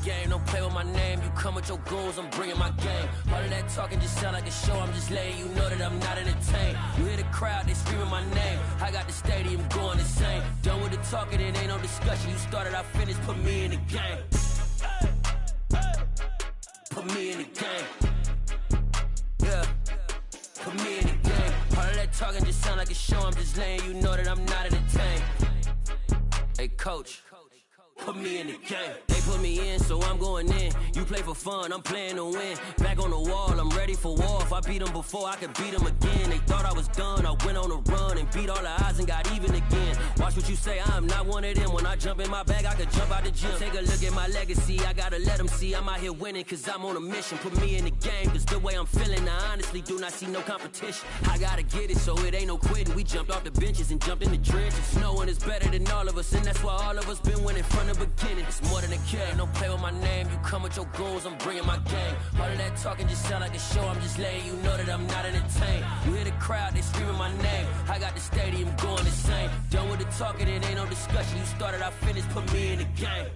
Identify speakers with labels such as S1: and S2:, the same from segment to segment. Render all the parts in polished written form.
S1: game, don't play with my name. You come with your goons, I'm bringing my game. All of that talking just sound like a show. I'm just letting you know that I'm not entertained. You hear the crowd, they screaming my name. I got the stadium going insane. Done with the talking, it ain't no discussion. You started, I finished, put me in the game. Put me in the game. Yeah, put me in the game. All of that talking just sound like a show. I'm just letting you know that I'm not entertained. Hey, coach, put me in the game. They put me in, so I'm going in. You play for fun, I'm playing to win. Back on the wall, I'm ready for war. If I beat them before, I could beat them again. They thought I was done, I went on a run and beat all the odds and got even again. Watch what you say, I'm not one of them. When I jump in my bag, I could jump out the gym. Take a look at my legacy, I gotta let them see I'm out here winning, cause I'm on a mission. Put me in the game, cause the way I'm feeling, I honestly do not see no competition. I gotta get it, so it ain't no quitting. We jumped off the benches and jumped in the trenches. No one is better than all of us, and that's why all of us been winning from the beginning. It's more than a game, don't play with my name. You come with your goons, I'm bringing my game. All of that talking just sound like a show. I'm just letting you know that I'm not entertained. You hear the crowd, they screaming my name. I got the stadium going insane. Done with the talking, it ain't no discussion. You started, I finished, put me in the game.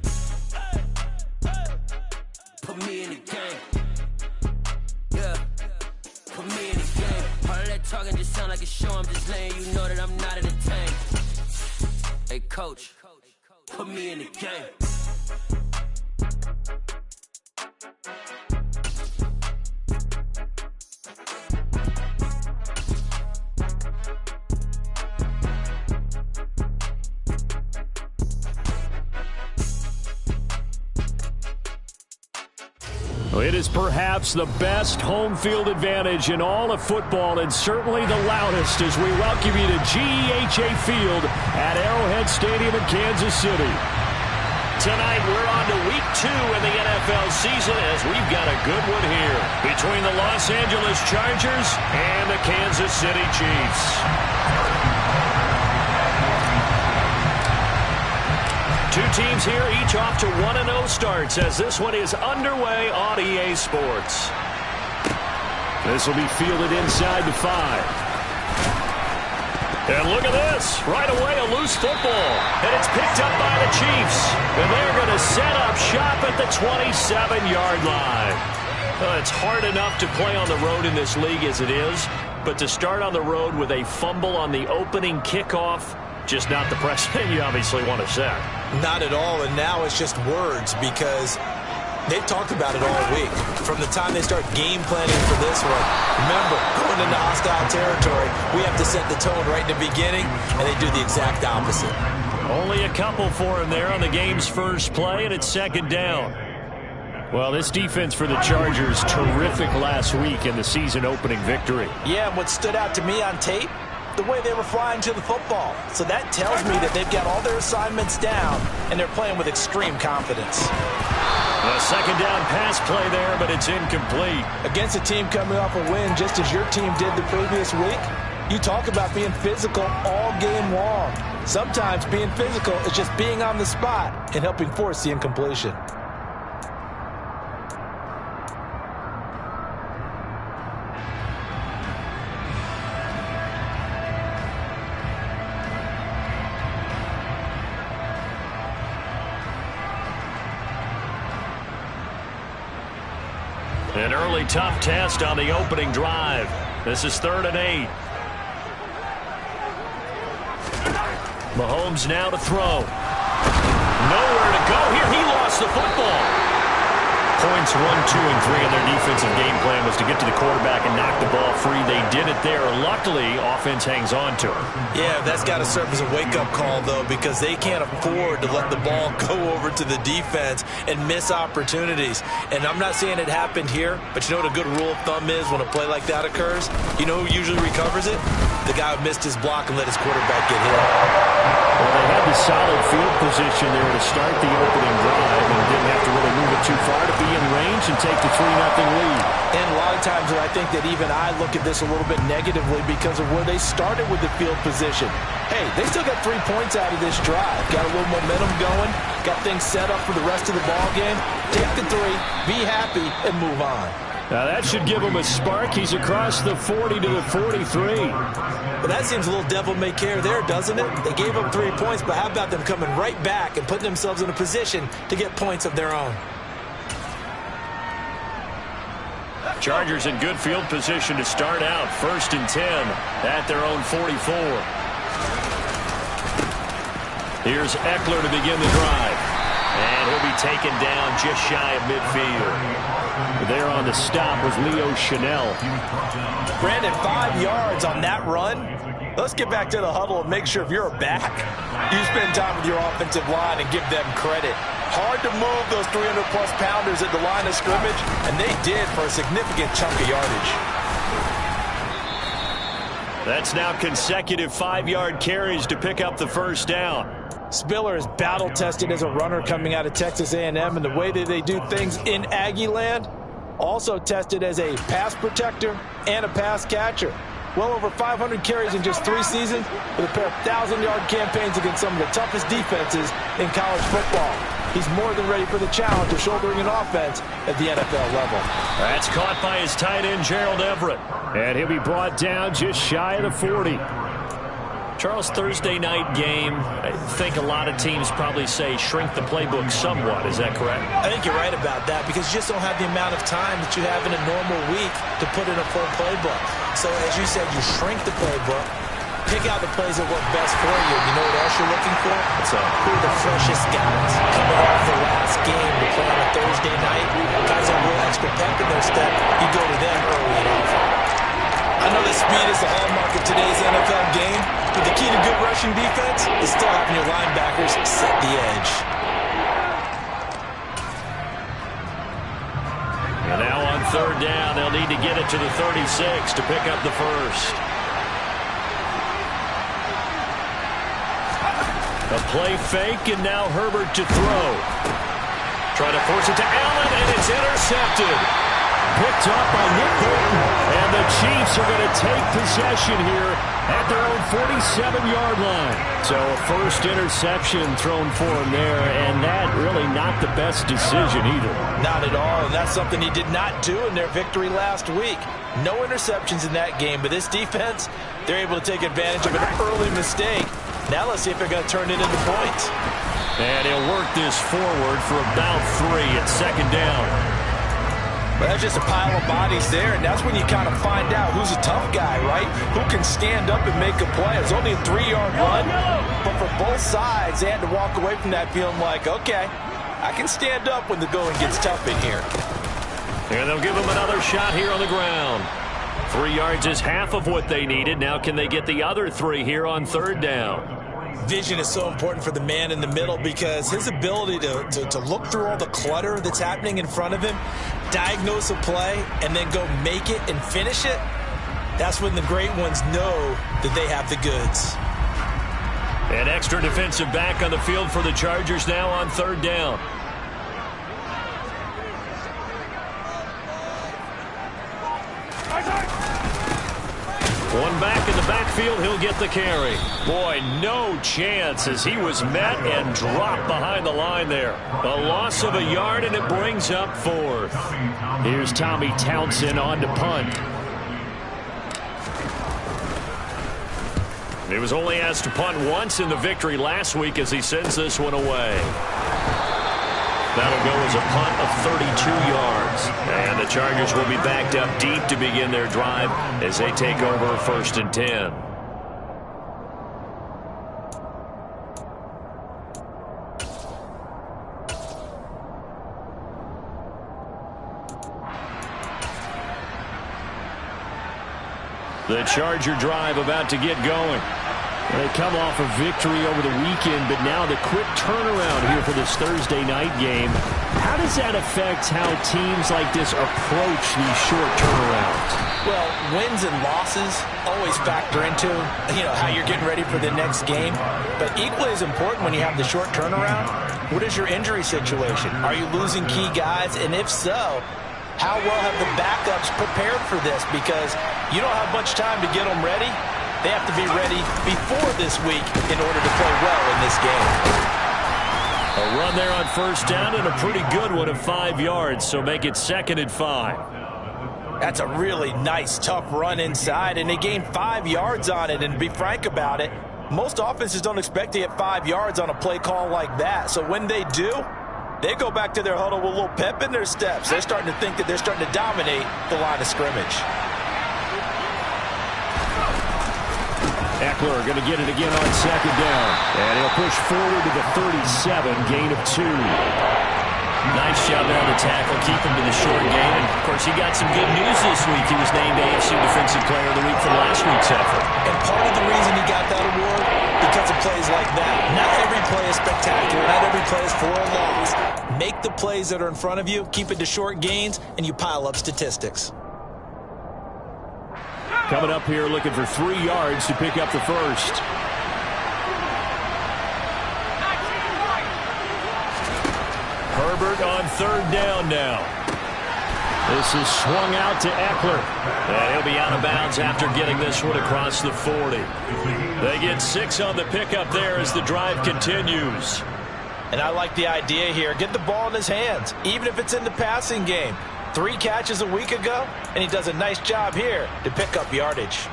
S1: Put me in the game. Yeah, put me in the game. All of that talking just sound like a show. I'm just letting you know that I'm not entertained. Hey, coach, put me in the game.
S2: It is perhaps the best home field advantage in all of football, and certainly the loudest, as we welcome you to GEHA Field at Arrowhead Stadium in Kansas City.
S3: Tonight we're on to week 2 in the NFL season, as we've got a good one here between the Los Angeles Chargers and the Kansas City Chiefs. Two teams here, each off to 1-0 starts, as this one is underway on EA Sports.
S2: This will be fielded inside the 5.
S3: And look at this. Right away, a loose football. And it's picked up by the Chiefs. And they're going to set up shop at the 27-yard line. Well, it's hard enough to play on the road in this league as it is, but to start on the road with a fumble on the opening kickoff, just not the precedent you obviously want to set.
S4: Not at all, and now it's just words, because they've talked about it all week. From the time they start game planning for this one, remember, going into hostile territory, we have to set the tone right in the beginning, and they do the exact opposite.
S3: Only a couple for him there on the game's first play, and it's second down.
S2: Well, this defense for the Chargers, terrific last week in the season-opening victory.
S4: Yeah, and what stood out to me on tape, the way they were flying to the football. So that tells me that they've got all their assignments down, and they're playing with extreme confidence.
S3: A second down pass play there, but it's incomplete.
S4: Against a team coming off a win, just as your team did the previous week, you talk about being physical all game long. Sometimes being physical is just being on the spot and helping force the incompletion.
S3: An early tough test on the opening drive. This is 3rd and 8. Mahomes now to throw. Nowhere to go here. He lost the football. Points 1, 2, and 3 in their defensive game plan was to get to the quarterback and knock the ball free. They did it there. Luckily, offense hangs on to it.
S4: Yeah, that's got to serve as a wake-up call, though, because they can't afford to let the ball go over to the defense and miss opportunities. And I'm not saying it happened here, but you know what a good rule of thumb is when a play like that occurs? You know who usually recovers it? The guy who missed his block and let his quarterback get hit.
S2: Well, they had the solid field position there to start the opening drive and didn't have to really move it too far to be in range and take the 3-0 lead.
S4: And a lot of times I think that even I look at this a little bit negatively because of where they started with the field position. Hey, they still got 3 points out of this drive. Got a little momentum going. Got things set up for the rest of the ball game. Take the 3, be happy, and move on.
S2: Now that should give him a spark. He's across the 40 to the 43.
S4: Well, that seems a little devil-may-care there, doesn't it? They gave up 3 points, but how about them coming right back and putting themselves in a position to get points of their own?
S3: Chargers in good field position to start out. 1st and 10 at their own 44. Here's Eckler to begin the drive. And he'll be taken down just shy of midfield. There on the stop was Leo Chanel.
S4: Brandon, 5 yards on that run. Let's get back to the huddle and make sure if you're a back, you spend time with your offensive line and give them credit. Hard to move those 300-plus pounders at the line of scrimmage, and they did for a significant chunk of yardage.
S3: That's now consecutive 5-yard carries to pick up the first down.
S4: Spiller is battle-tested as a runner coming out of Texas A&M, and the way that they do things in Aggie land, also tested as a pass protector and a pass catcher. Well over 500 carries in just 3 seasons with a pair of 1,000-yard campaigns against some of the toughest defenses in college football. He's more than ready for the challenge of shouldering an offense at the NFL level.
S3: That's caught by his tight end, Gerald Everett.
S2: And he'll be brought down just shy of the 40.
S3: Charles, Thursday night game, I think a lot of teams probably say shrink the playbook somewhat. Is that correct?
S4: I think you're right about that because you just don't have the amount of time that you have in a normal week to put in a full playbook. So as you said, you shrink the playbook, pick out the plays that work best for you. You know what else you're looking for?
S3: What's up?
S4: Who are the freshest guys coming off the last game to play on a Thursday night? Guys have a little extra pep in their step. You go to them early and often. I know that speed is the hallmark of today's NFL game, but the key to good rushing defense is still having your linebackers set the edge.
S3: And now on 3rd down, they'll need to get it to the 36 to pick up the first. A play fake, and now Herbert to throw. Try to force it to Allen, and it's intercepted.
S2: Picked up by Nick Bolton. And the Chiefs are going to take possession here at their own 47-yard line. So a first interception thrown for him there, and that really not the best decision either.
S4: Not at all, and that's something he did not do in their victory last week. No interceptions in that game, but this defense, they're able to take advantage of an early mistake. Now let's see if they're going to turn it into points.
S3: And he'll work this forward for about 3 at 2nd down.
S4: But that's just a pile of bodies there, and that's when you kind of find out who's a tough guy, right? Who can stand up and make a play. It's only a 3-yard run, but for both sides, they had to walk away from that feeling like, okay, I can stand up when the going gets tough in here.
S3: And they'll give him another shot here on the ground. 3 yards is half of what they needed. Now can they get the other 3 here on 3rd down?
S4: Vision is so important for the man in the middle because his ability to look through all the clutter that's happening in front of him, diagnose a play, and then go make it and finish it, that's when the great ones know that they have the goods.
S3: An extra defensive back on the field for the Chargers now on 3rd down. One back in the backfield, he'll get the carry. Boy, no chance as he was met and dropped behind the line there. A loss of a yard, and it brings up 4th.
S2: Here's Tommy Townsend on to punt.
S3: He was only asked to punt once in the victory last week as he sends this one away. That'll go as a punt of 32 yards. And the Chargers will be backed up deep to begin their drive as they take over 1st and 10. The Charger drive about to get going.
S2: They come off a victory over the weekend, but now the quick turnaround here for this Thursday night game. How does that affect how teams like this approach these short turnarounds?
S4: Well, wins and losses always factor into, how you're getting ready for the next game. But equally as important when you have the short turnaround, what is your injury situation? Are you losing key guys? And if so, how well have the backups prepared for this? Because you don't have much time to get them ready. They have to be ready before this week in order to play well in this game.
S3: A run there on 1st down and a pretty good one of 5 yards, so make it 2nd and 5.
S4: That's a really nice, tough run inside, and they gained 5 yards on it. And to be frank about it, most offenses don't expect to get 5 yards on a play call like that. So when they do, They go back to their huddle with a little pep in their steps. They're starting to think that they're starting to dominate the line of scrimmage.
S2: Eckler going to get it again on second down. And he'll push forward to the 37, gain of 2.
S3: Nice job there on the tackle, keep him to the short game. And, of course, he got some good news this week. He was named AFC Defensive Player of the Week from last week's effort.
S4: And part of the reason he got that award, because of plays like that. Not every play is spectacular. Not every play is for a loss. Make the plays that are in front of you, keep it to short gains, and you pile up statistics.
S2: Coming up here looking for 3 yards to pick up the first. Herbert on third down now. This is swung out to Eckler.
S3: And he'll be out of bounds after getting this one across the 40.
S2: They get 6 on the pickup there as the drive continues.
S4: And I like the idea here. Get the ball in his hands, even if it's in the passing game. 3 catches a week ago, and he does a nice job here to pick up yardage.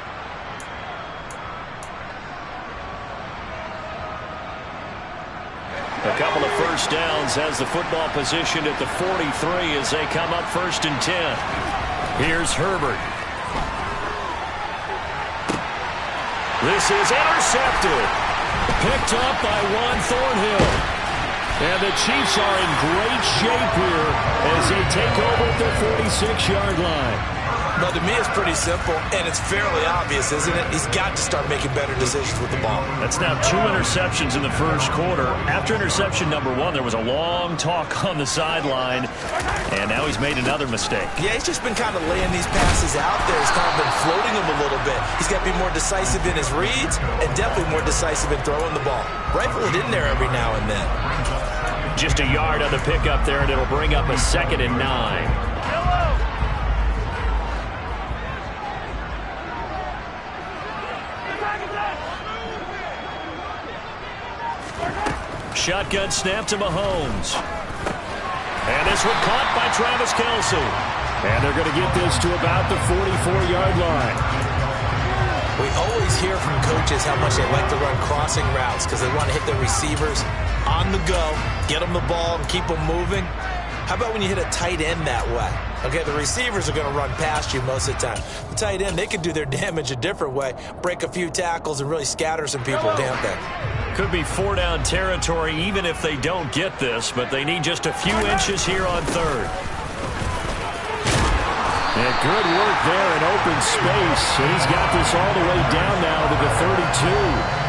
S2: A couple of first downs has the football positioned at the 43 as they come up 1st and 10. Here's Herbert. This is intercepted. Picked up by Juan Thornhill. And the Chiefs are in great shape here as they take over at their 46-yard line.
S4: Now, to me, it's pretty simple, and it's fairly obvious, isn't it? He's got to start making better decisions with the ball.
S2: That's now 2 interceptions in the first quarter. After interception number 1, there was a long talk on the sideline, and now he's made another mistake.
S4: Yeah, he's just been kind of laying these passes out there. He's kind of been floating them a little bit. He's got to be more decisive in his reads and definitely more decisive in throwing the ball. Rifle it in there every now and then.
S2: Just a yard on the pickup there, and it'll bring up a 2nd and 9. Shotgun snap to Mahomes. And this one caught by Travis Kelce. And they're going to get this to about the 44-yard line.
S4: We always hear from coaches how much they like to run crossing routes because they want to hit their receivers on the go, get them the ball, and keep them moving. How about when you hit a tight end that way? Okay, the receivers are going to run past you most of the time. The tight end, they can do their damage a different way, break a few tackles, and really scatter some people, can't they?
S2: Could be 4-down territory even if they don't get this, but they need just a few inches here on 3rd. And good work there in open space. And he's got this all the way down now to the 32.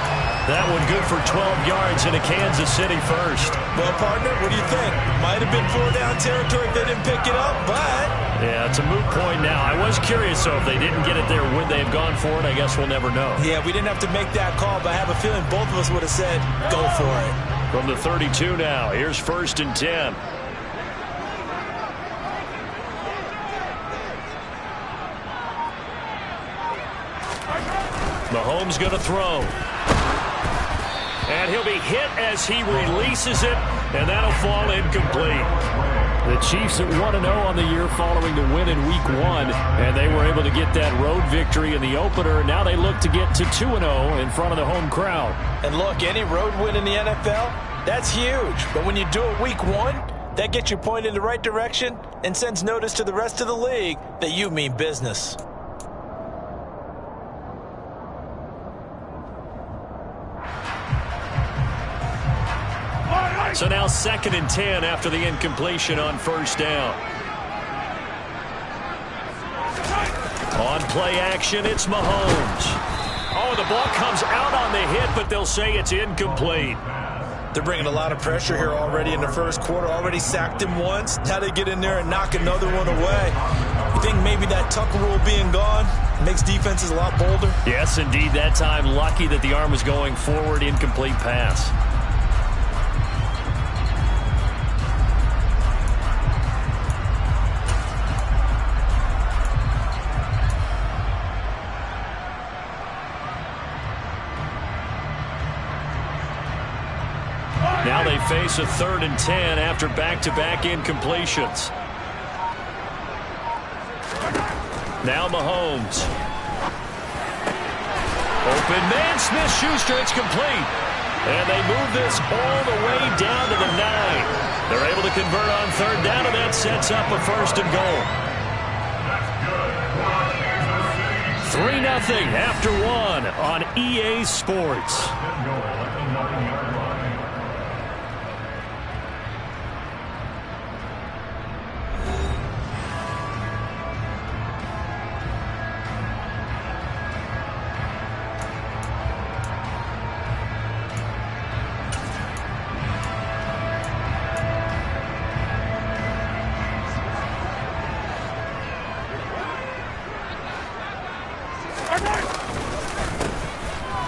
S2: That one good for 12 yards into Kansas City first.
S4: Well, partner, what do you think? Might have been 4-down territory if they didn't pick it up, but...
S2: Yeah, it's a moot point now. I was curious, though, if they didn't get it there, would they have gone for it? I guess we'll never know.
S4: Yeah, we didn't have to make that call, but I have a feeling both of us would have said, go for it.
S2: From the 32 now, here's 1st and 10. Mahomes going to throw. And he'll be hit as he releases it, and that'll fall incomplete. The Chiefs at 1-0 on the year following the win in Week 1, and they were able to get that road victory in the opener. Now they look to get to 2-0 in front of the home crowd.
S4: And look, any road win in the NFL, that's huge. But when you do it Week 1, that gets you pointed in the right direction and sends notice to the rest of the league that you mean business.
S2: So now 2nd and 10 after the incompletion on 1st down. On play action, it's Mahomes. Oh, the ball comes out on the hit, but they'll say it's incomplete.
S4: They're bringing a lot of pressure here already in the first quarter. Already sacked him once. Now they get in there and knock another one away. You think maybe that tuck rule being gone makes defenses a lot bolder?
S2: Yes, indeed. That time, lucky that the arm was going forward, incomplete pass. Now they face a 3rd and 10 after back-to-back incompletions. Now Mahomes. Open man, Smith-Schuster, it's complete. And they move this all the way down to the 9. They're able to
S3: convert on third down, and that sets up a first and goal. 3-0 after one on EA Sports.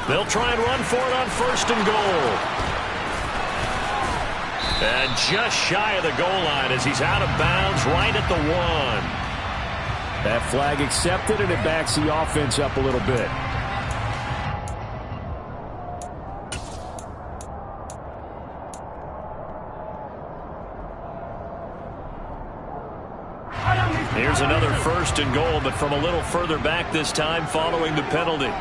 S3: They'll try and run for it on first and goal. And just shy of the goal line as he's out of bounds right at the 1.
S2: That flag accepted, and it backs the offense up a little bit.
S3: Here's another first and goal, but from a little further back this time following the penalty.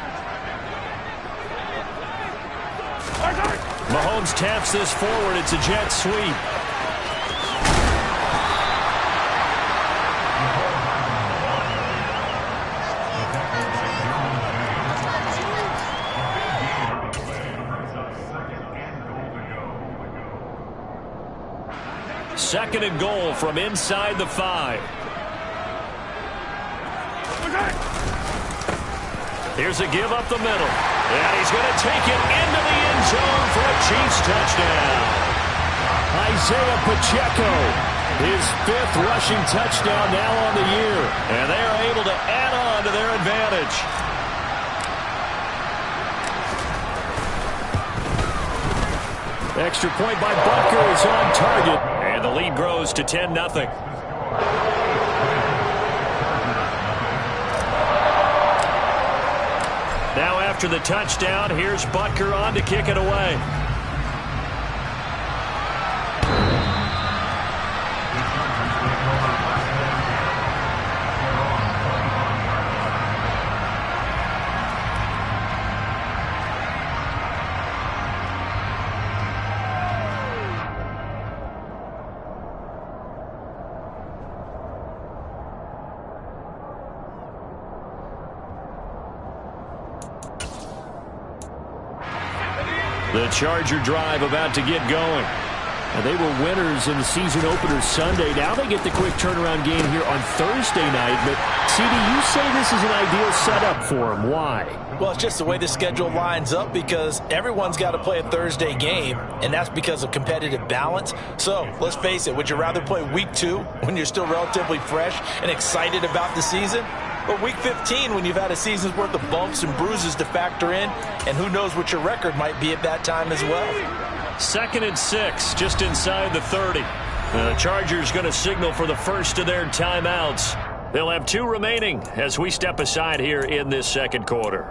S3: Mahomes taps this forward. It's a jet sweep. Second and goal from inside the 5. Here's a give up the middle. And he's going to take it into the end zone for a Chiefs touchdown.
S2: Isaiah Pacheco, his 5th rushing touchdown now on the year.
S3: And they are able to add on to their advantage.
S2: Extra point by Butker is on target.
S3: And the lead grows to 10-0. Now after the touchdown, here's Butker on to kick it away. The Charger drive about to get going.
S2: And they were winners in the season opener Sunday. Now they get the quick turnaround game here on Thursday night. But, CD, you say this is an ideal setup for them. Why?
S4: Well, it's just the way the schedule lines up because everyone's got to play a Thursday game, and that's because of competitive balance. So, let's face it, would you rather play week 2 when you're still relatively fresh and excited about the season? Or week 15 when you've had a season's worth of bumps and bruises to factor in, and who knows what your record might be at that time as well.
S3: 2nd and 6, just inside the 30. The Chargers going to signal for the first of their timeouts. They'll have 2 remaining as we step aside here in this second quarter.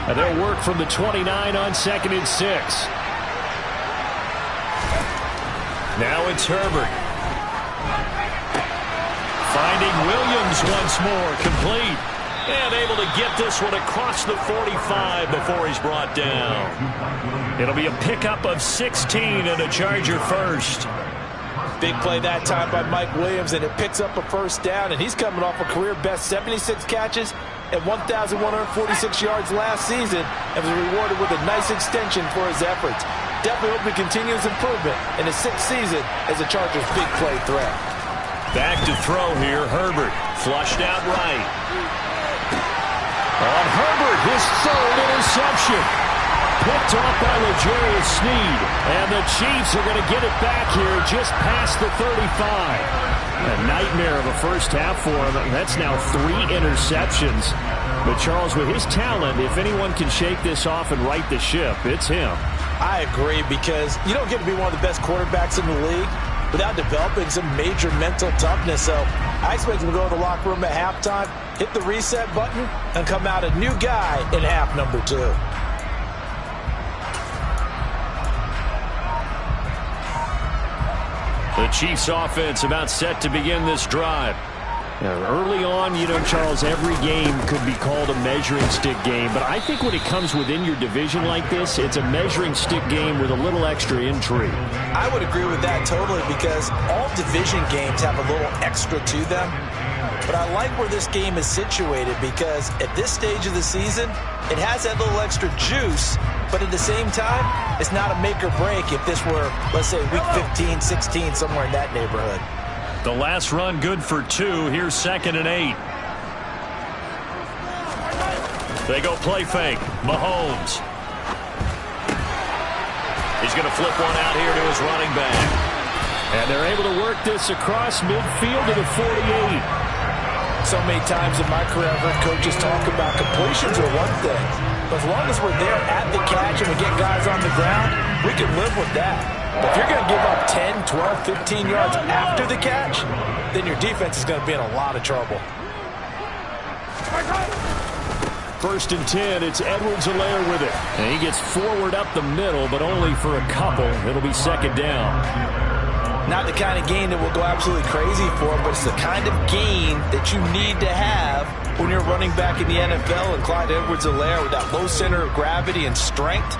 S2: And they'll work from the 29 on 2nd and 6.
S3: Now it's Herbert. Finding Williams once more, complete. And able to get this one across the 45 before he's brought down. It'll be a pickup of 16 and a Charger first.
S4: Big play that time by Mike Williams, and it picks up a first down, and he's coming off a career-best 76 catches and 1,146 yards last season and was rewarded with a nice extension for his efforts. Definitely hope he continues improvement in his 6th season as a Chargers big play threat.
S3: Back to throw here, Herbert. Flushed out right.
S2: On Herbert, his 3rd interception. Picked off by L'Jarius Sneed. And the Chiefs are going to get it back here just past the 35. A nightmare of a first half for him. That's now 3 interceptions. But Charles, with his talent, if anyone can shake this off and right the ship, it's him.
S4: I agree, because you don't get to be one of the best quarterbacks in the league without developing some major mental toughness. So I expect him to go to the locker room at halftime, hit the reset button, and come out a new guy in half number 2.
S3: The Chiefs offense about set to begin this drive.
S2: Early on, Charles, every game could be called a measuring stick game. But I think when it comes within your division like this, it's a measuring stick game with a little extra intrigue.
S4: I would agree with that totally, because all division games have a little extra to them. But I like where this game is situated, because at this stage of the season, it has that little extra juice. But at the same time, it's not a make or break if this were, let's say, week 15, 16, somewhere in that neighborhood.
S3: The last run good for 2. Here's 2nd and 8. They go play fake. Mahomes. He's going to flip one out here to his running back.
S2: And they're able to work this across midfield to the 48.
S4: So many times in my career, I've heard coaches talk about completions are one thing. But as long as we're there at the catch and we get guys on the ground, we can live with that. But if you're going to give up 10, 12, 15 yards after the catch, then your defense is going to be in a lot of trouble.
S2: 1st and 10, it's Edwards-Helaire with it. And he gets forward up the middle, but only for a couple. It'll be 2nd down.
S4: Not the kind of gain that we'll go absolutely crazy for, but it's the kind of gain that you need to have when you're running back in the NFL. And Clyde Edwards-Helaire, with that low center of gravity and strength,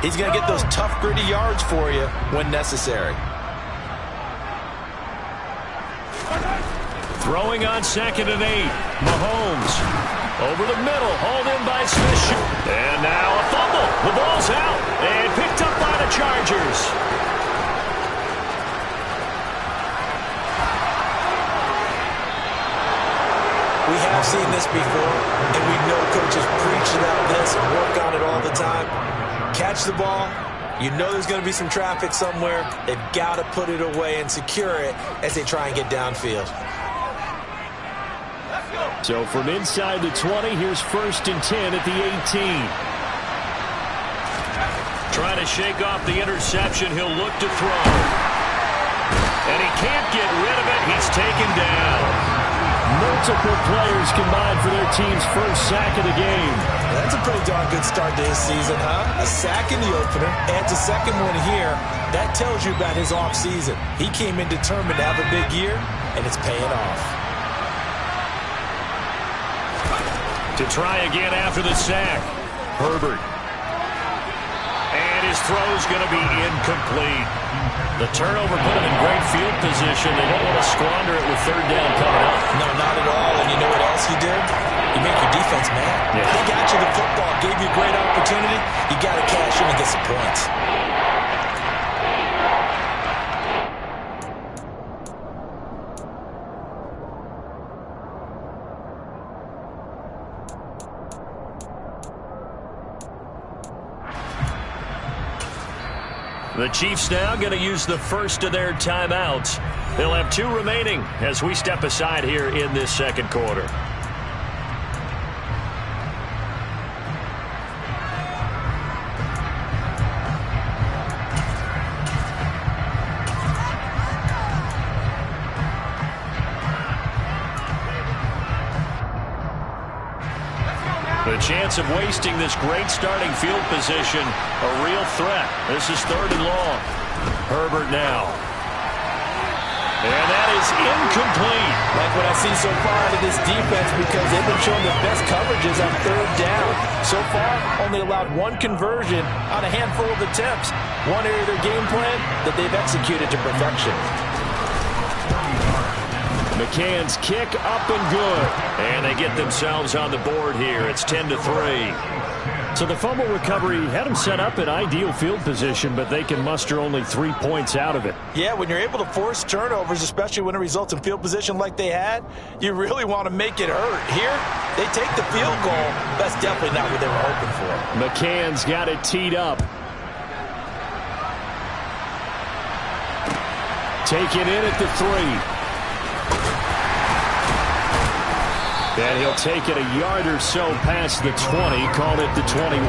S4: he's going to get those tough, gritty yards for you when necessary.
S3: Throwing on 2nd and 8. Mahomes over the middle, hauled in by Smith. And now a fumble. The ball's out and picked up by the Chargers.
S4: We have seen this before, and we know coaches preach about this and work on it all the time. Catch the ball. You know there's going to be some traffic somewhere. They've got to put it away and secure it as they try and get downfield.
S2: So from inside the 20, here's 1st and 10 at the 18.
S3: Trying to shake off the interception. He'll look to throw. And he can't get rid of it. He's taken down.
S2: Multiple players combined for their team's first sack of the game.
S4: That's a pretty darn good start to his season, huh? A sack in the opener, adds a second one here. That tells you about his offseason. He came in determined to have a big year, and it's paying off.
S3: To try again after the sack. Herbert. And his throw's going to be incomplete. The turnover put him in great field position. They don't want to squander it with 3rd down coming up.
S4: No, not at all. And you know what else you did? You make your defense mad.
S2: Yeah.
S4: They got you the football, gave you a great opportunity. You got to cash in and get some points.
S3: The Chiefs now going to use the first of their timeouts. They'll have 2 remaining as we step aside here in this 2nd quarter. The chance of wasting this great starting field position, a real threat. This is 3rd and long. Herbert now. And that is incomplete.
S4: Like what I've seen so far out of this defense, because they've been showing the best coverages on 3rd down. So far, only allowed 1 conversion on a handful of attempts. One area of their game plan that they've executed to perfection.
S2: McCann's kick up and good.
S3: And they get themselves on the board here. It's 10-3.
S2: So the fumble recovery had them set up in ideal field position, but they can muster only 3 points out of it.
S4: Yeah, when you're able to force turnovers, especially when it results in field position like they had, you really want to make it hurt. Here, they take the field goal. That's definitely not what they were hoping for.
S2: McCann's got it teed up. Taken in at the 3. And he'll take it a yard or so past the 20, call it the 21.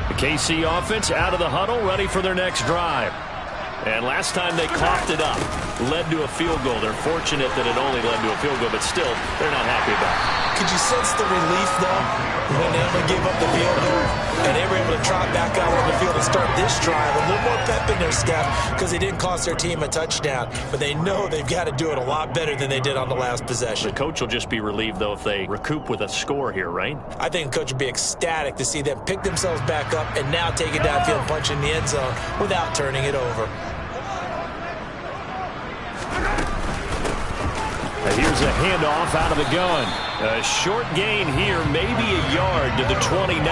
S2: The KC offense out of the huddle, ready for their next drive. And last time they coughed it up, led to a field goal. They're fortunate that it only led to a field goal, but still, they're not happy about it.
S4: Could you sense the relief, though? when they only gave up the field goal and they were able to trot back out on the field and start this drive. A little more pep in their step because they didn't cost their team a touchdown. But they know they've got to do it a lot better than they did on the last possession.
S3: The coach will just be relieved, though, if they recoup with a score here, right?
S4: I think the coach would be ecstatic to see them pick themselves back up and now take it downfield and punch in the end zone without turning it over.
S2: Here's a handoff out of the gun. A short gain here, maybe a yard to the 29.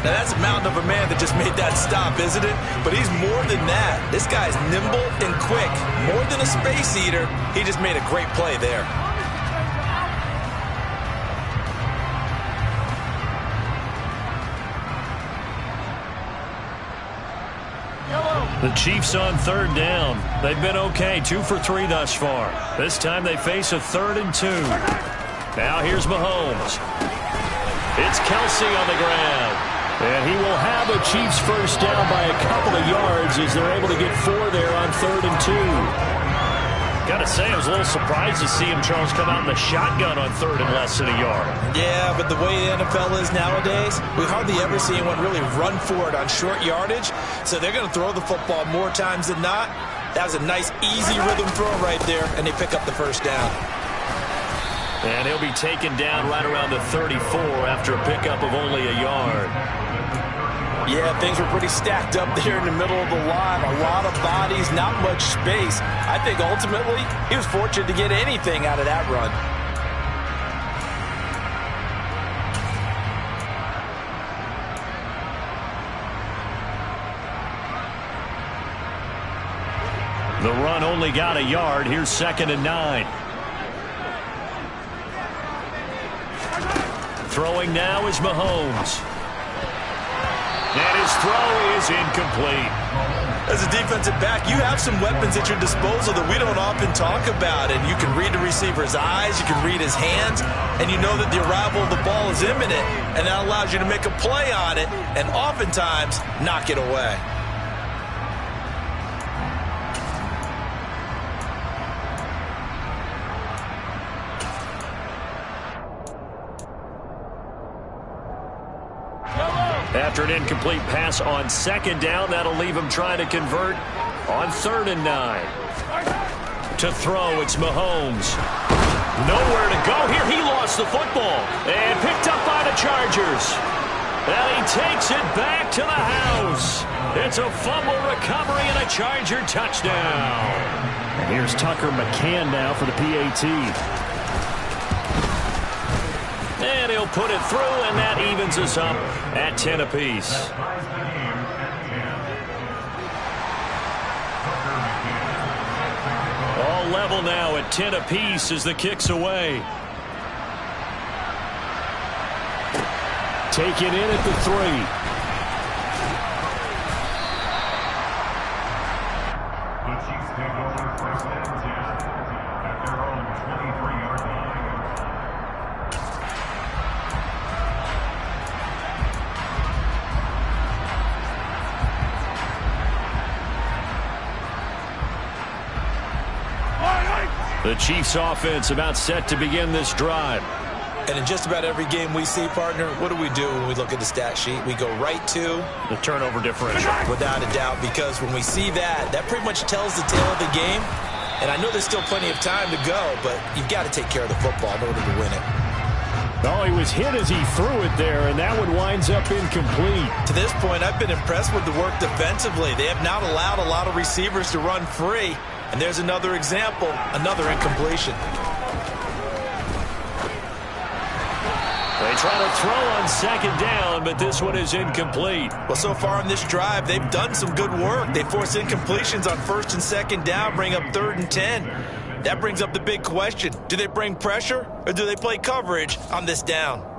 S4: Now that's a mountain of a man that just made that stop, isn't it? But he's more than that. This guy's nimble and quick. More than a space eater. He just made a great play there.
S2: The Chiefs on third down. They've been okay, 2 for 3 thus far. This time they face a 3rd and 2. Now here's Mahomes. It's Kelsey on the ground. And he will have a Chiefs first down by a couple of yards as they're able to get 4 there on 3rd and 2. Gotta say, I was a little surprised to see him, Charles, come out in the shotgun on 3rd and less than a yard.
S4: Yeah, but the way the NFL is nowadays, we hardly ever see anyone really run for it on short yardage. So they're going to throw the football more times than not. That was a nice, easy rhythm throw right there, and they pick up the first down.
S2: And he'll be taken down right around the 34 after a pickup of only a yard.
S4: Yeah, things were pretty stacked up there in the middle of the line. A lot of bodies, not much space. I think ultimately he was fortunate to get anything out of that run.
S2: The run only got a yard. Here's 2nd and 9. Throwing now is Mahomes. And his throw is incomplete.
S4: As a defensive back, you have some weapons at your disposal that we don't often talk about. And you can read the receiver's eyes, you can read his hands, and you know that the arrival of the ball is imminent. And that allows you to make a play on it and oftentimes knock it away.
S2: After an incomplete pass on 2nd down, that'll leave him trying to convert on 3rd and 9. To throw, it's Mahomes. Nowhere to go here. He lost the football and picked up by the Chargers. And he takes it back to the house. It's a fumble recovery and a Charger touchdown. And here's Tucker McCann now for the PAT. And he'll put it through, and that evens us up at 10 apiece. All level now at 10 apiece as the kick's away. Taken in at the 3. The Chiefs offense about set to begin this drive.
S4: And in just about every game we see, partner, what do we do when we look at the stat sheet? We go right to
S2: the turnover differential.
S4: Without a doubt, because when we see that, that pretty much tells the tale of the game. And I know there's still plenty of time to go, but you've got to take care of the football in order to win it.
S2: Oh, he was hit as he threw it there, and that one winds up incomplete.
S4: To this point, I've been impressed with the work defensively. They have not allowed a lot of receivers to run free. And there's another example, another incompletion.
S2: They try to throw on 2nd down, but this one is incomplete.
S4: Well, so far in this drive, they've done some good work. They force incompletions on 1st and 2nd down, bring up 3rd and 10. That brings up the big question. Do they bring pressure, or do they play coverage on this down?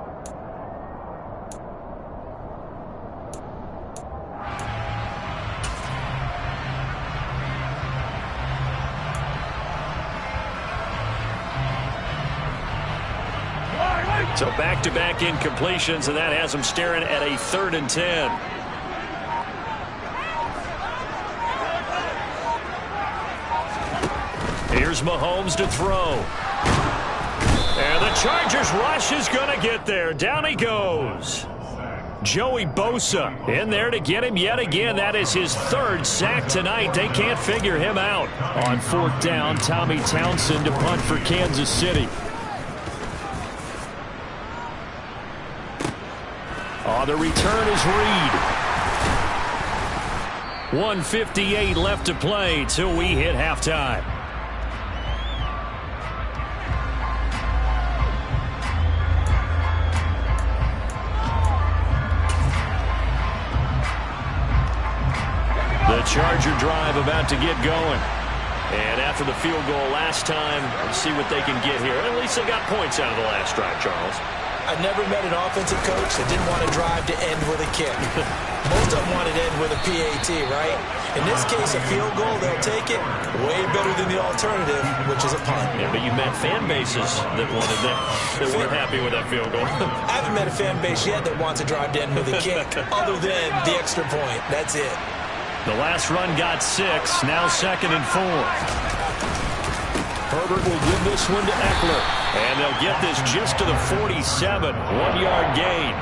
S2: So back-to-back incompletions, and that has them staring at a 3rd and 10. Here's Mahomes to throw. And the
S3: Chargers rush is going to get there. Down he goes. Joey Bosa in there to get him yet again. That is his third sack tonight. They can't figure him out. On fourth down, Tommy Townsend to punt for Kansas City. On the return is Reed. 1:58 left to play till we hit halftime. The Charger drive about to get going. And after the field goal last time, let's see what they can get here. At least they got points out of the last drive, Charles.
S4: I never met an offensive coach that didn't want to drive to end with a kick. Most of them wanted to end with a PAT, right? In this case, a field goal, they'll take it way better than the alternative, which is a punt.
S3: Yeah, but you met fan bases that wanted that weren't happy with that field goal.
S4: I haven't met a fan base yet that wants to drive to end with a kick other than the extra point. That's it.
S3: The last run got 6, now 2nd and 4. Herbert will give this one to Eckler. And they'll get this just to the 47, 1-yard gain.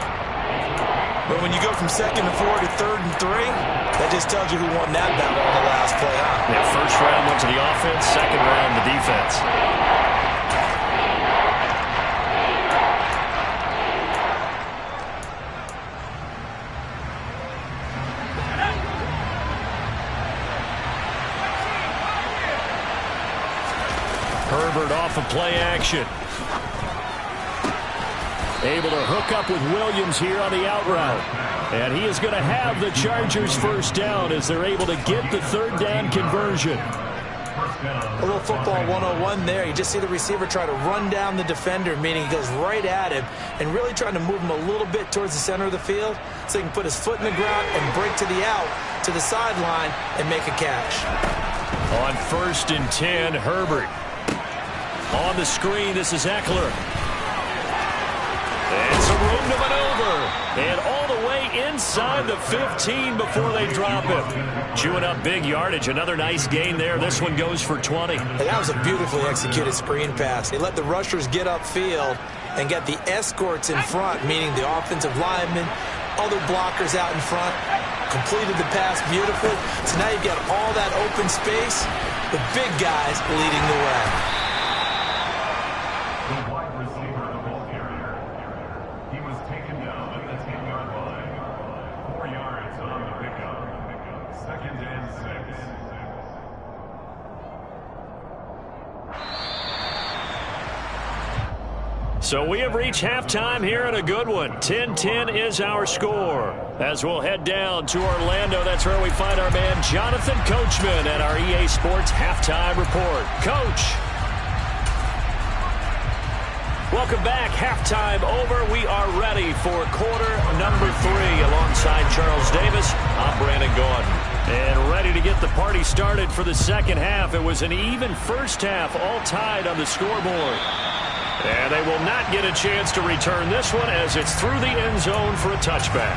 S4: But when you go from 2nd and 4 to 3rd and 3, that just tells you who won that battle on the last play out.
S3: Yeah, first round went to the offense, second round the defense. Herbert off of play action. Able to hook up with Williams here on the out route. And he is going to have the Chargers first down as they're able to get the third down conversion.
S4: A little football 101 there. You just see the receiver try to run down the defender, meaning he goes right at him and really trying to move him a little bit towards the center of the field so he can put his foot in the ground and break to the out, to the sideline, and make a catch.
S3: On 1st and 10, Herbert. On the screen, this is Eckler. And some room to maneuver. And all the way inside the 15 before they drop him. Chewing up big yardage. Another nice gain there. This one goes for 20.
S4: And that was a beautifully executed screen pass. They let the rushers get upfield and get the escorts in front, meaning the offensive linemen, other blockers out in front. Completed the pass beautifully. So now you've got all that open space with big guys leading the way.
S3: So we have reached halftime here in a good one. 10-10 is our score. As we'll head down to Orlando, that's where we find our man Jonathan Coachman at our EA Sports Halftime Report. Coach. Welcome back. Halftime over. We are ready for quarter number 3. Alongside Charles Davis, I'm Brandon Gordon. And ready to get the party started for the second half. It was an even first half, all tied on the scoreboard. And they will not get a chance to return this one as it's through the end zone for a touchback.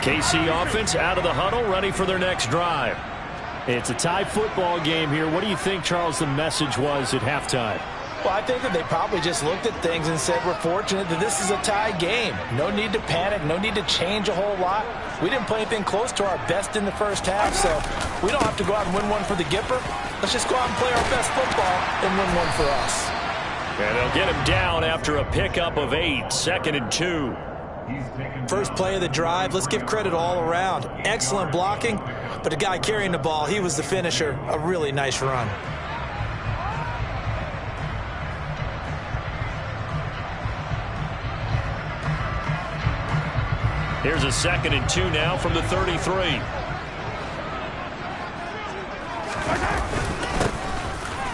S3: KC offense out of the huddle, ready for their next drive. It's a tie football game here. What do you think, Charles, the message was at halftime?
S4: Well, I think that they probably just looked at things and said, we're fortunate that this is a tie game. No need to panic. No need to change a whole lot. We didn't play anything close to our best in the first half, so we don't have to go out and win one for the Gipper. Let's just go out and play our best football and win one for us.
S3: And they'll get him down after a pickup of 8, 2nd and 2.
S4: First play of the drive, let's give credit all around. Excellent blocking, but the guy carrying the ball, he was the finisher. A really nice run.
S3: Here's a 2nd and 2 now from the 33.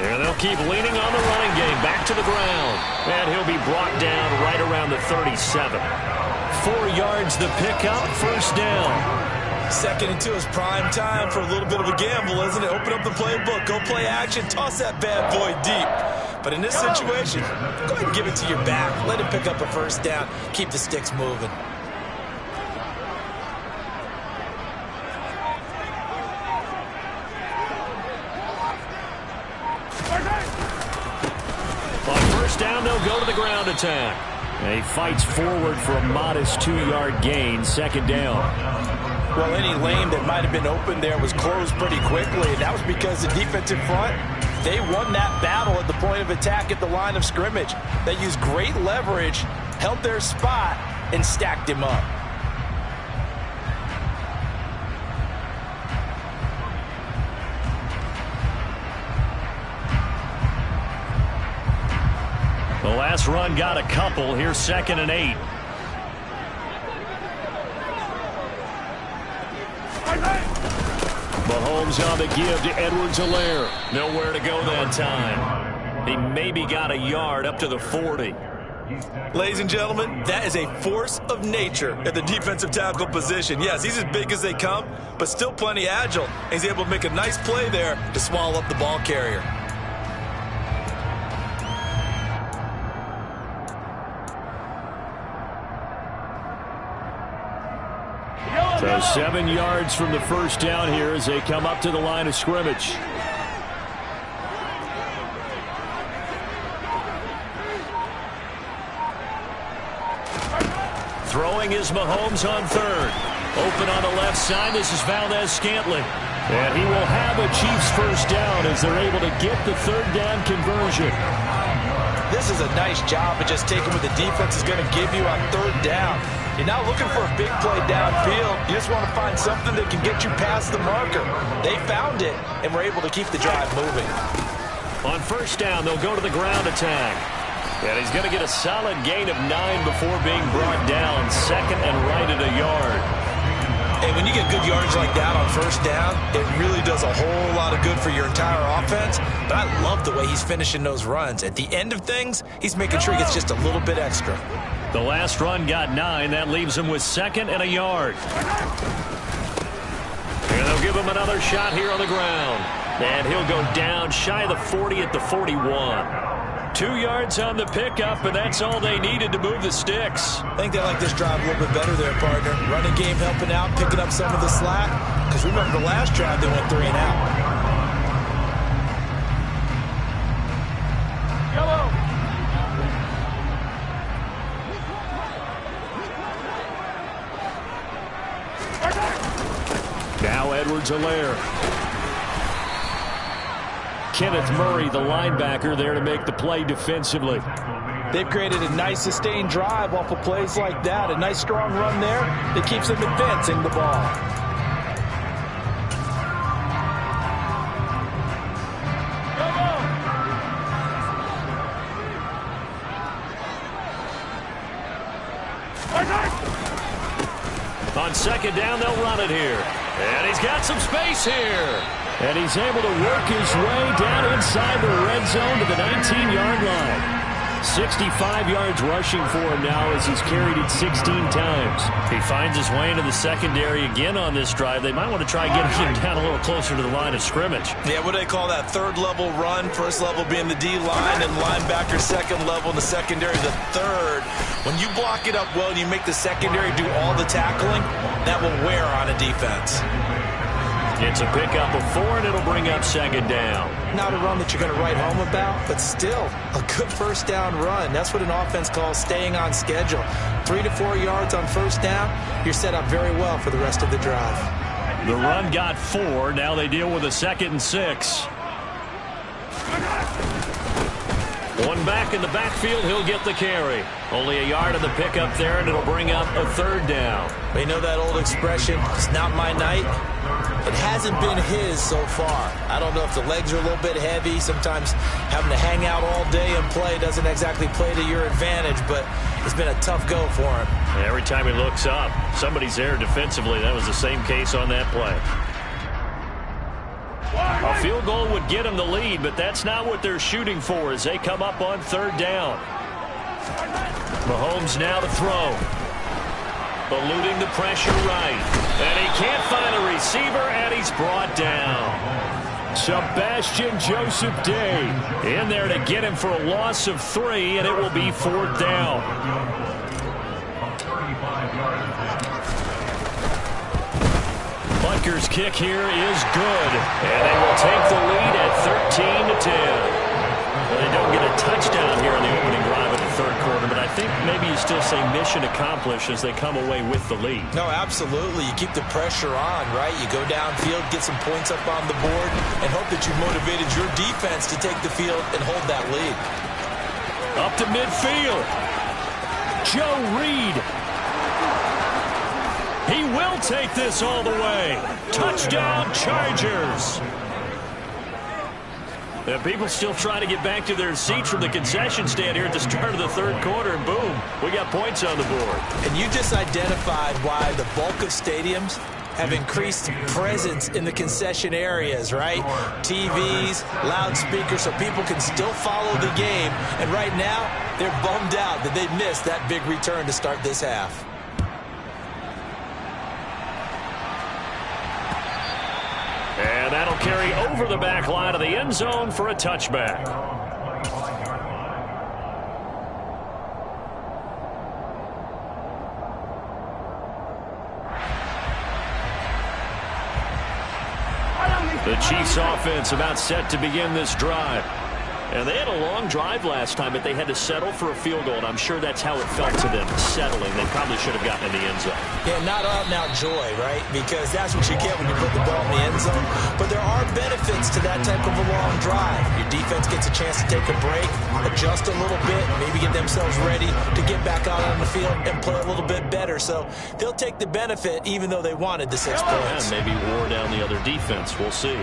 S3: And they'll keep leaning on the running game. Back to the ground. And he'll be brought down right around the 37. 4 yards the pickup, first down.
S4: 2nd and 2 is prime time for a little bit of a gamble, isn't it? Open up the playbook, go play action, toss that bad boy deep. But in this situation, go ahead and give it to your back. Let him pick up a first down. Keep the sticks moving.
S3: On first down, they'll go to the ground attack. And he fights forward for a modest 2-yard gain, second down.
S4: Well, any lane that might have been open there was closed pretty quickly, and that was because the defensive front, they won that battle at the point of attack at the line of scrimmage. They used great leverage, held their spot, and stacked him up.
S3: The last run got a couple. Here's 2nd and 8. Mahomes on the give to Edwards-Helaire. Nowhere to go that time. He maybe got a yard up to the 40.
S4: Ladies and gentlemen, that is a force of nature at the defensive tackle position. Yes, he's as big as they come, but still plenty agile. He's able to make a nice play there to swallow up the ball carrier.
S3: So 7 yards from the first down here as they come up to the line of scrimmage. Throwing is Mahomes on third. Open on the left side. This is Valdez-Scantling. And he will have a Chiefs first down as they're able to get the third down conversion.
S4: This is a nice job of just taking what the defense is going to give you on third down. You're not looking for a big play downfield. You just want to find something that can get you past the marker. They found it and were able to keep the drive moving.
S3: On first down, they'll go to the ground attack. And he's going to get a solid gain of 9 before being brought down. Second and right at a yard.
S4: And when you get good yardage like that on first down, it really does a whole lot of good for your entire offense. But I love the way he's finishing those runs. At the end of things, he's making sure he gets just a little bit extra.
S3: The last run got 9. That leaves him with 2nd and a yard. And they'll give him another shot here on the ground. And he'll go down shy of the 40 at the 41. 2 yards on the pickup, and that's all they needed to move the sticks.
S4: I think they like this drive a little bit better there, partner. Running game helping out, picking up some of the slack. Because remember the last drive, they went 3 and out.
S3: Now Edwards-Helaire. Kenneth Murray, the linebacker, there to make the play defensively.
S4: They've created a nice sustained drive off of plays like that. A nice strong run there that keeps them advancing the ball.
S3: On second down, they'll run it here. And he's got some space here. And he's able to work his way down inside the red zone to the 19-yard line. 65 yards rushing for him now as he's carried it 16 times. He finds his way into the secondary again on this drive. They might want to try getting him down a little closer to the line of scrimmage.
S4: Yeah, what do they call that? Third level run, first level being the D-line, and linebacker second level, and the secondary the third. When you block it up well and you make the secondary do all the tackling, that will wear on a defense.
S3: It's a pickup of 4, and it'll bring up second down.
S4: Not a run that you're going to write home about, but still a good first down run. That's what an offense calls staying on schedule. 3 to 4 yards on first down, you're set up very well for the rest of the drive.
S3: The run got 4. Now they deal with a 2nd and 6. One back in the backfield, he'll get the carry. Only a yard of the pickup there, and it'll bring up a third down.
S4: You know that old expression, it's not my night? It hasn't been his so far. I don't know if the legs are a little bit heavy. Sometimes having to hang out all day and play doesn't exactly play to your advantage, but it's been a tough go for him.
S3: And every time he looks up, somebody's there defensively. That was the same case on that play. A field goal would get them the lead, but that's not what they're shooting for as they come up on third down. Mahomes now to throw. Eluding the pressure right. And he can't find a receiver, and he's brought down.
S2: Sebastian Joseph Day in there to get him for a loss of 3, and it will be 4th down. Butker's kick here is good, and they will take the lead at 13-10. Well, they don't get a touchdown here in the opening drive of the third quarter, but I think maybe you still say mission accomplished as they come away with the lead.
S4: No, absolutely. You keep the pressure on, right? You go downfield, get some points up on the board, and hope that you've motivated your defense to take the field and hold that lead.
S2: Up to midfield. Joe Reed. He will take this all the way. Touchdown, Chargers. And people still trying to get back to their seats from the concession stand here at the start of the third quarter, and boom, we got points on the board.
S4: And you just identified why the bulk of stadiums have increased presence in the concession areas, right? TVs, loudspeakers, so people can still follow the game. And right now, they're bummed out that they missed that big return to start this half.
S2: And that'll carry over the back line of the end zone for a touchback. The Chiefs offense about set to begin this drive. And they had a long drive last time, but they had to settle for a field goal, and I'm sure that's how it felt to them, settling. They probably should have gotten in the end zone.
S4: Yeah, not out-and-out joy, right? Because that's what you get when you put the ball in the end zone. But there are benefits to that type of a long drive. Your defense gets a chance to take a break, adjust a little bit, maybe get themselves ready to get back out on the field and play a little bit better. So they'll take the benefit even though they wanted the 6 points.
S2: And maybe wore down the other defense. We'll see.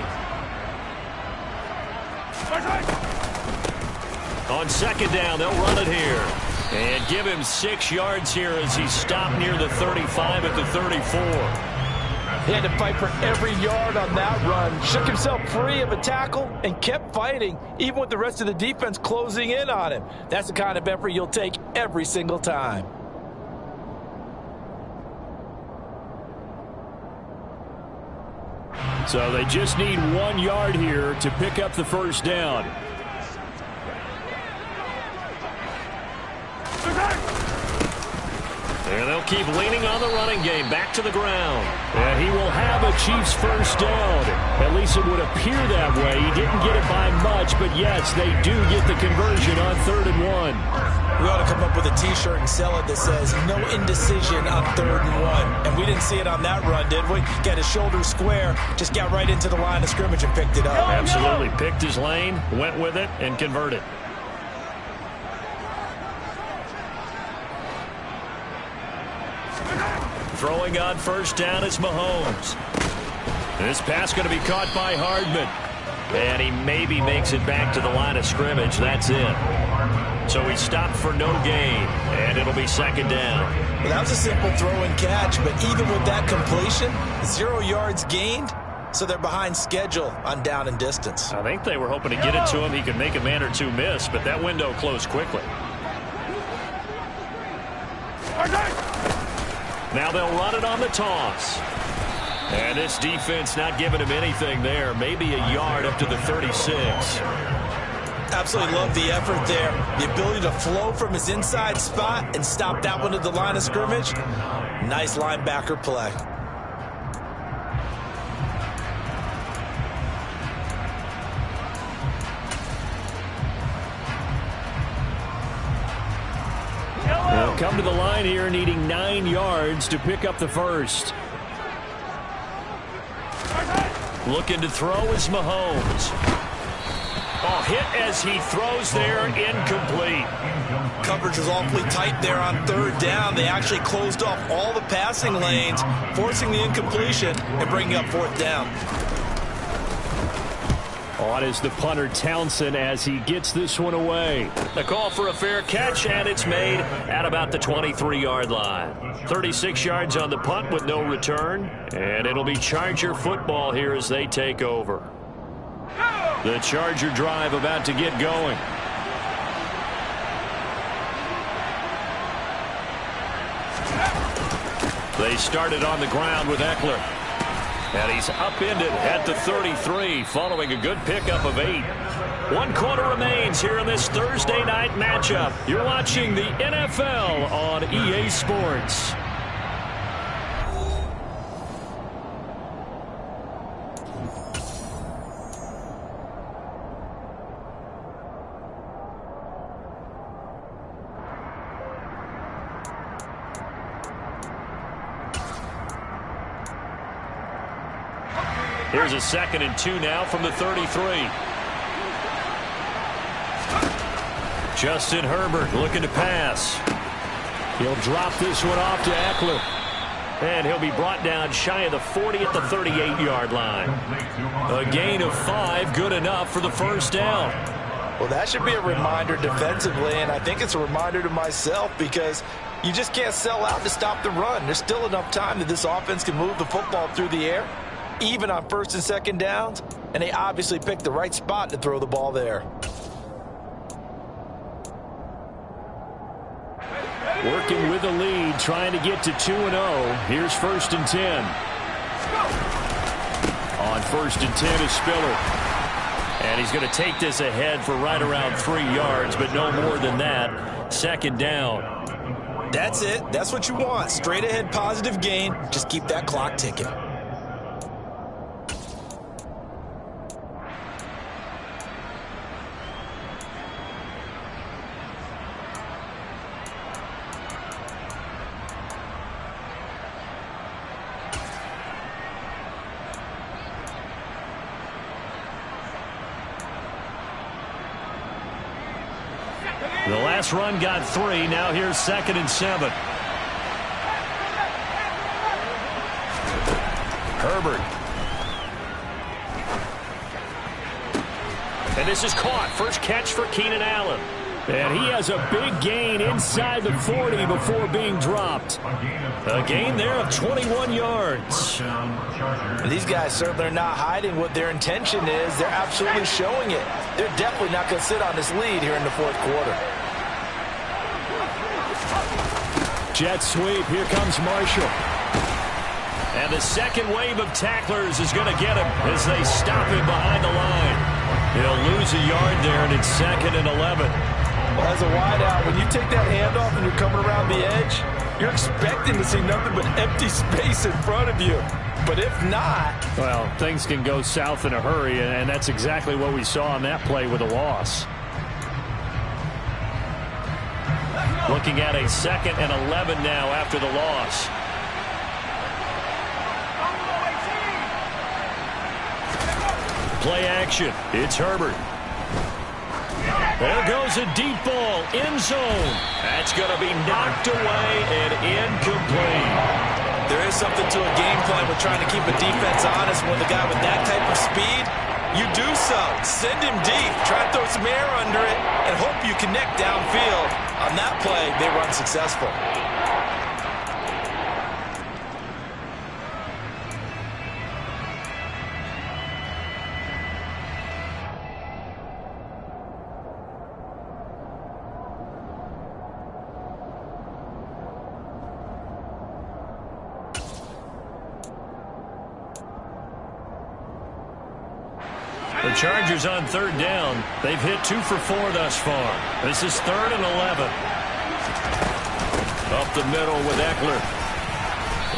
S2: On second down, they'll run it here. And give him 6 yards here as he stopped near the 35 at the 34.
S5: He had to fight for every yard on that run. Shook himself free of a tackle and kept fighting, even with the rest of the defense closing in on him. That's the kind of effort you'll take every single time.
S2: So they just need 1 yard here to pick up the first down. And they'll keep leaning on the running game. Back to the ground. And he will have a Chiefs first down. At least it would appear that way. He didn't get it by much, but yes, they do get the conversion on 3rd and 1.
S4: We ought to come up with a T-shirt and sell it that says, no indecision on 3rd and 1. And we didn't see it on that run, did we? Got his shoulders square, just got right into the line of scrimmage and picked it up.
S2: Absolutely. Picked his lane, went with it, and converted. Throwing on first down is Mahomes. This pass going to be caught by Hardman. And he maybe makes it back to the line of scrimmage. That's it. So he stopped for no gain. And it'll be second down.
S4: Well, that was a simple throw and catch. But even with that completion, 0 yards gained. So they're behind schedule on down and distance.
S2: I think they were hoping to get it to him. He could make a man or two miss. But that window closed quickly. Now they'll run it on the toss. And this defense not giving him anything there. Maybe a yard up to the 36.
S4: Absolutely love the effort there. The ability to flow from his inside spot and stop that one at the line of scrimmage. Nice linebacker play.
S2: They'll come to the line here needing 9 yards to pick up the first. Looking to throw is Mahomes. Oh, hit as he throws there, incomplete.
S4: Coverage was awfully tight there on 3rd down. They actually closed off all the passing lanes, forcing the incompletion and bringing up 4th down.
S2: On is the punter Townsend as he gets this one away. The call for a fair catch, and it's made at about the 23-yard line. 36 yards on the punt with no return, and it'll be Charger football here as they take over. The Charger drive about to get going. They started on the ground with Eckler.
S3: And he's upended at the 33 following a good pickup of 8. 1 quarter remains here in this Thursday night matchup. You're watching the NFL on EA Sports. Here's a 2nd and 2 now from the 33. Justin Herbert looking to pass. He'll drop this one off to Eckler. And he'll be brought down shy of the 40 at the 38-yard line. A gain of 5, good enough for the first down.
S5: Well, that should be a reminder defensively, and I think it's a reminder to myself because you just can't sell out to stop the run. There's still enough time that this offense can move the football through the air, even on 1st and 2nd downs, and they obviously picked the right spot to throw the ball there.
S2: Working with the lead, trying to get to 2-0. Here's 1st and 10. On 1st and 10 is Spiller. And he's going to take this ahead for right around 3 yards, but no more than that. 2nd down.
S4: That's it. That's what you want. Straight ahead positive gain. Just keep that clock ticking.
S3: The last run got 3. Now here's 2nd and 7. Herbert. And this is caught. First catch for Keenan Allen.
S2: And he has a big gain inside the 40 before being dropped.
S3: A gain there of 21 yards.
S5: These guys certainly are not hiding what their intention is. They're absolutely showing it. They're definitely not going to sit on this lead here in the 4th quarter.
S2: Jet sweep. Here comes Marshall.
S3: And the second wave of tacklers is going to get him as they stop him behind the line. He'll lose a yard there, and it's 2nd and 11.
S5: Well, as a wideout, when you take that handoff and you're coming around the edge, you're expecting to see nothing but empty space in front of you. But if not...
S2: Well, things can go south in a hurry, and that's exactly what we saw on that play with a loss.
S3: Looking at a 2nd and 11 now after the loss. Play action. It's Herbert. There goes a deep ball. End zone. That's going to be knocked away and incomplete.
S4: There is something to a game plan with trying to keep a defense honest with a guy with that type of speed. You do so. Send him deep. Try to throw some air under it and hope you connect downfield. On that play, they run successful.
S3: The Chargers on 3rd down. They've hit 2 for 4 thus far. This is 3rd and 11. Up the middle with Eckler.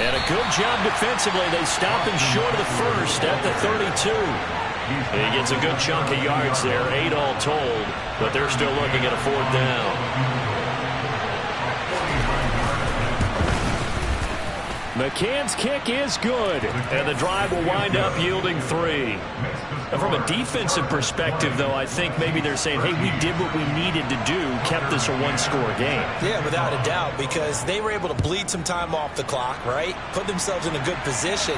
S3: And a good job defensively. They stop him short of the first at the 32. He gets a good chunk of yards there, 8 all told, but they're still looking at a 4th down.
S2: McCann's kick is good.
S3: And the drive will wind up yielding 3. And from a defensive perspective, though, I think maybe they're saying, hey, we did what we needed to do, kept this a 1-score game.
S4: Yeah, without a doubt, because they were able to bleed some time off the clock, right? Put themselves in a good position,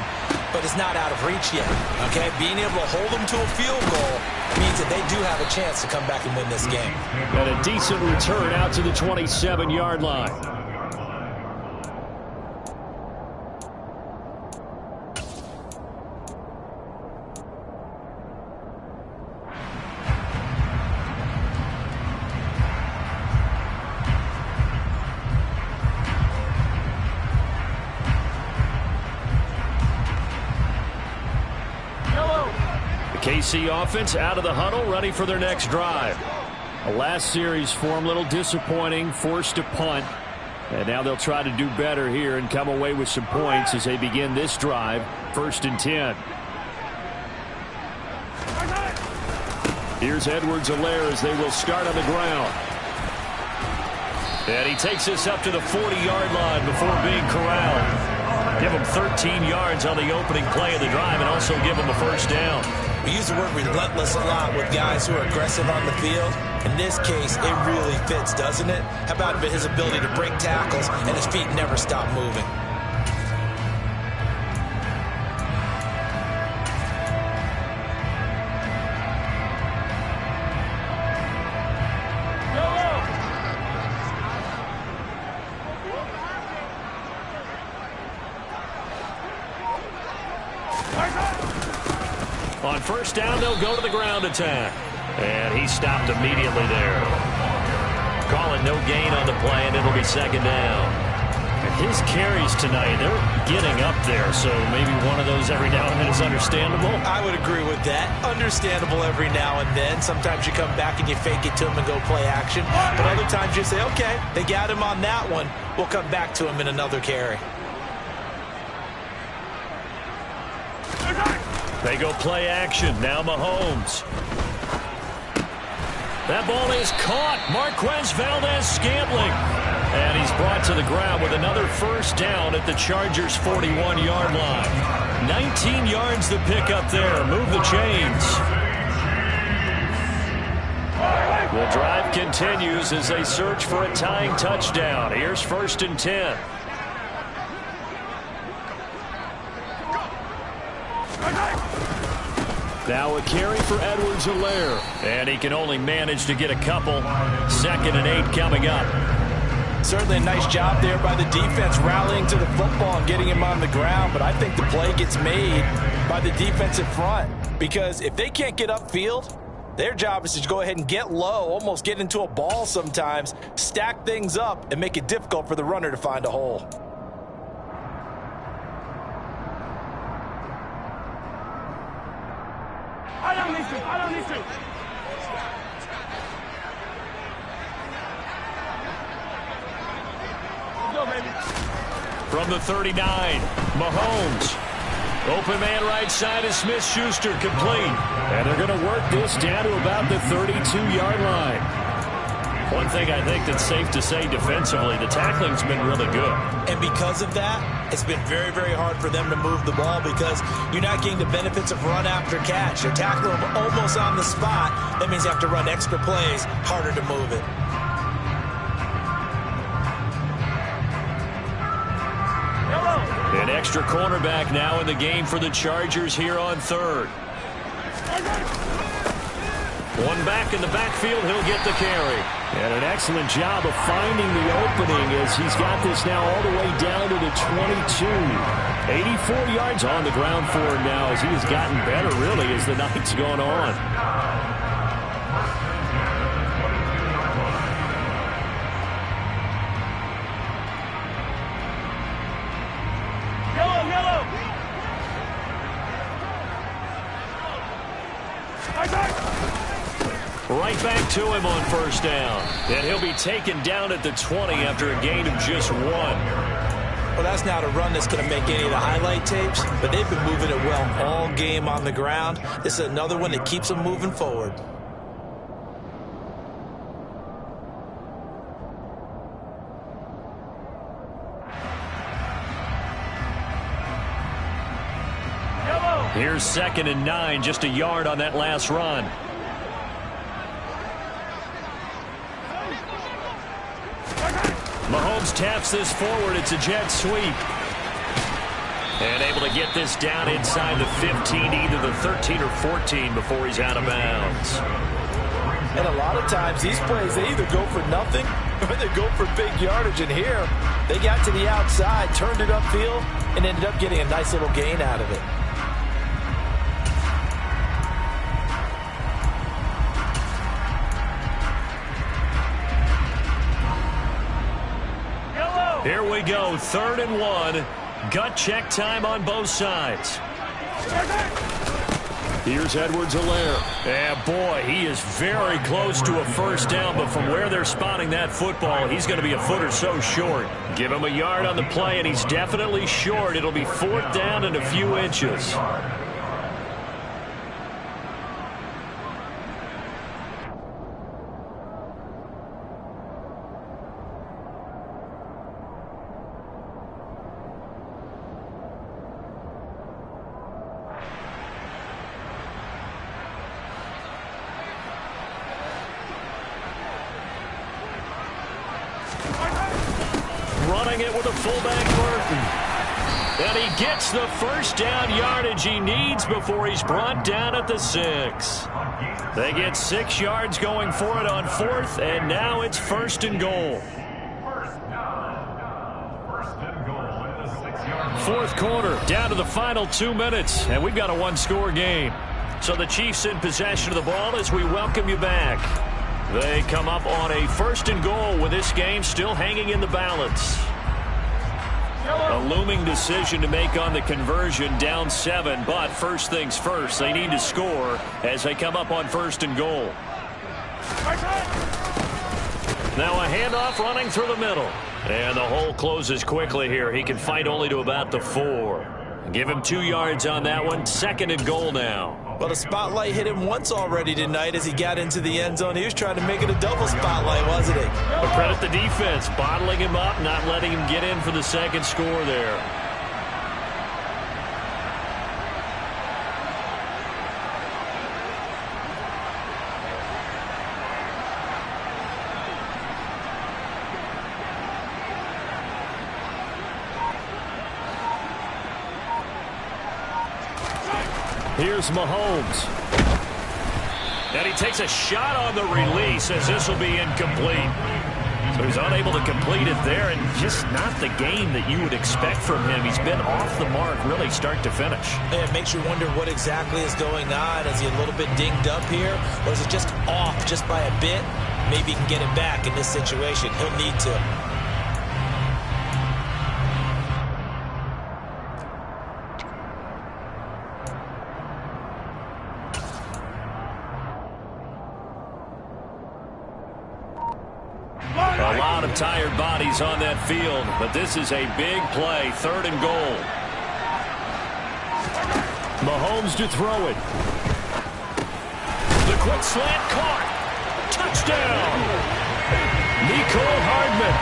S4: but it's not out of reach yet, okay? Being able to hold them to a field goal means that they do have a chance to come back and win this game.
S2: And a decent return out to the 27-yard line. KC offense out of the huddle, ready for their next drive. The last series for them, a little disappointing, forced to punt. And now they'll try to do better here and come away with some points as they begin this drive, 1st and 10. Here's Edwards-Helaire as they will start on the ground. And he takes us up to the 40-yard line before being corralled. Give him 13 yards on the opening play of the drive and also give him a first down.
S4: We use the word relentless a lot with guys who are aggressive on the field. In this case, it really fits, doesn't it? How about his ability to break tackles and his feet never stop moving?
S2: On first down, they'll go to the ground attack. And he stopped immediately there. Calling no gain on the play, and it'll be 2nd down. And his carries tonight, they're getting up there, so maybe one of those every now and then is understandable.
S4: I would agree with that. Understandable every now and then. Sometimes you come back and you fake it to him and go play action. But other times you say, okay, they got him on that one. We'll come back to him in another carry.
S2: They go play action. Now Mahomes. That ball is caught. Marquez Valdez-Scantling. And he's brought to the ground with another first down at the Chargers' 41-yard line. 19 yards to pick up there. Move the chains. The drive continues as they search for a tying touchdown. Here's 1st and 10. Now a carry for Edwards-Helaire. And he can only manage to get a couple. 2nd and 8 coming up.
S5: Certainly a nice job there by the defense rallying to the football and getting him on the ground. But I think the play gets made by the defensive front. Because if they can't get upfield, their job is to go ahead and get low, almost get into a ball sometimes, stack things up, and make it difficult for the runner to find a hole.
S6: I don't need to. Go, baby.
S2: From the 39, Mahomes. Open man right side is Smith-Schuster, complete. And they're going to work this down to about the 32-yard line. One thing I think that's safe to say defensively, the tackling's been really good.
S4: And because of that, it's been very, very hard for them to move the ball because you're not getting the benefits of run after catch. You're tackling them almost on the spot. That means you have to run extra plays, harder to move it.
S2: An extra cornerback now in the game for the Chargers here on 3rd. One back in the backfield, he'll get the carry. And an excellent job of finding the opening as he's got this now all the way down to the 22. 84 yards on the ground for him now as he has gotten better, really, as the night's gone on. Right back to him on first down. And he'll be taken down at the 20 after a gain of just 1.
S4: Well, that's not a run that's going to make any of the highlight tapes, but they've been moving it well all game on the ground. This is another one that keeps them moving forward.
S2: Here's 2nd and 9, just a yard on that last run. Mahomes taps this forward. It's a jet sweep. And able to get this down inside the 15, either the 13 or 14 before he's out of bounds.
S5: And a lot of times these plays, they either go for nothing or they go for big yardage. And here, they got to the outside, turned it upfield, and ended up getting a nice little gain out of it.
S2: Here we go, 3rd and 1. Gut check time on both sides. Here's Edwards-Helaire.
S3: And boy, he is very close to a first down, but from where they're spotting that football, he's going to be a foot or so short. Give him a yard on the play, and he's definitely short. It'll be 4th down and a few inches. Running it with a fullback Burton. And he gets the first down yardage he needs before he's brought down at the 6. They get 6 yards going for it on 4th, and now it's 1st and goal. 4th quarter, down to the final 2 minutes, and we've got a 1-score game. So the Chiefs in possession of the ball as we welcome you back. They come up on a 1st and goal with this game still hanging in the balance. A looming decision to make on the conversion, down 7, but first things first, they need to score as they come up on 1st and goal. Now a handoff running through the middle. And the hole closes quickly here. He can fight only to about the 4. Give him 2 yards on that one. 2nd and goal now.
S4: Well, the spotlight hit him once already tonight as he got into the end zone. He was trying to make it a double spotlight, wasn't he?
S3: But credit the defense, bottling him up, not letting him get in for the 2nd score there.
S2: Here's Mahomes.
S3: And he takes a shot on the release as this will be incomplete. So he's unable to complete it there, and just not the game that you would expect from him. He's been off the mark really start to finish.
S4: It makes you wonder what exactly is going on. Is he a little bit dinged up here, or is it just off just by a bit? Maybe he can get it back in this situation. He'll need to.
S3: A lot of tired bodies on that field, but this is a big play, 3rd and goal.
S2: Mahomes to throw it.
S3: The quick slant caught. Touchdown. Nicole Hardman,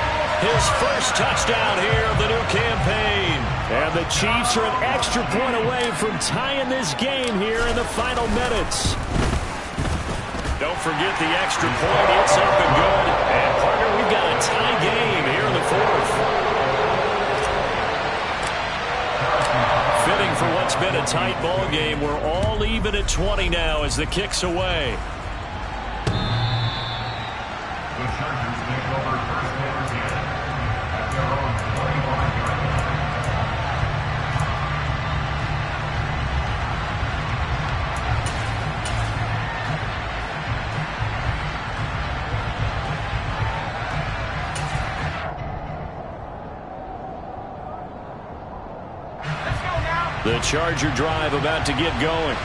S3: his first touchdown here of the new campaign.
S2: And the Chiefs are an extra point away from tying this game here in the final minutes.
S3: Don't forget the extra point. It's up and good. And, partner, we've got a tie game here in the 4th. Fitting for what's been a tight ball game. We're all even at 20 now as the kick's away. The Charger drive about to get going.